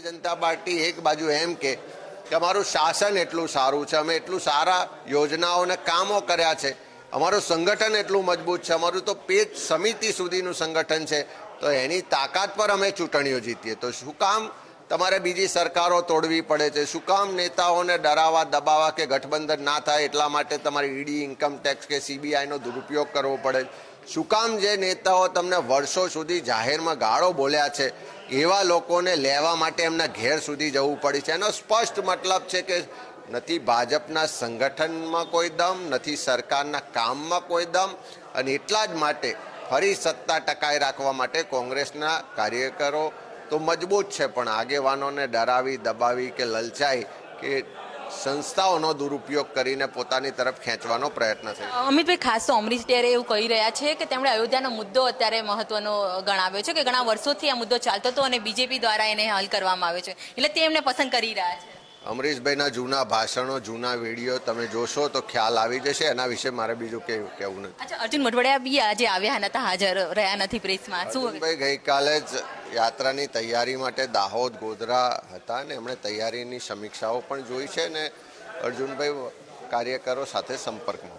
જનતા party એક બાજુ એમ કે અમારું શાસન એટલું સારું છે, અમે એટલું સારા યોજનાઓને કામો કર્યા છે, અમારું સંગઠન એટલું મજબૂત છે, અમારું તો પેજ સમિતિ સુધીનું સંગઠન છે, તો એની તાકાત પર અમે ચૂંટણીઓ જીતીએ. તો શું કામ તમારે બીજી સરકારો તોડવી પડે છે? શું કામ નેતાઓને ડરાવવા દબાવવા કે ગઠબંધન ના થાય એટલા માટે તમારી ઈડી, ઇન્કમટેક્સ કે સીબીઆઈનો દુરુપયોગ કરવો પડે? શું કામ જે નેતાઓ તમને વર્ષો સુધી જાહેરમાં ગાળો બોલ્યા છે એવા લોકોને લેવા માટે એમના ઘેર સુધી જવું પડે છે? એનો સ્પષ્ટ મતલબ છે કે નથી ભાજપના સંગઠનમાં કોઈ દમ, નથી સરકારના કામમાં કોઈ દમ, અને એટલા જ માટે ફરી સત્તા ટકાઈ રાખવા માટે કોંગ્રેસના કાર્યકરો તો મજબૂત છે, પણ આગેવાનોને ડરાવી દબાવી કે લલચાઈ કે સંસ્થાઓનો દુરુપયોગ કરીને પોતાની તરફ ખેંચવાનો પ્રયત્ન છે. અમિતભાઈ, ખાસ તો અમરીશ ડેરે એવું કહી રહ્યા છે કે તેમણે અયોધ્યાનો મુદ્દો અત્યારે મહત્વનો ગણાવ્યો છે કે ઘણા વર્ષોથી આ મુદ્દો ચાલતો હતો અને બીજેપી દ્વારા એને હલ કરવામાં આવ્યો છે, એટલે તે એમને પસંદ કરી રહ્યા છે. અમરીશભાઈના જૂના ભાષણો, જૂના વિડીયો તમે જોશો તો ખ્યાલ આવી જશે. એના વિશે મારે બીજું કહેવું નથી. અચ્છા, અર્જુન મોઢવાડિયા બી આજે આવ્યા નતા, હાજર રહ્યા નથી પ્રેસમાં. શું ભાઈ ગઈકાલે જ યાત્રાની તૈયારી માટે દાહોદ, ગોધરા હતા ને એમણે તૈયારીની સમીક્ષાઓ પણ જોઈ છે ને અર્જુનભાઈ કાર્યકરો સાથે સંપર્કમાં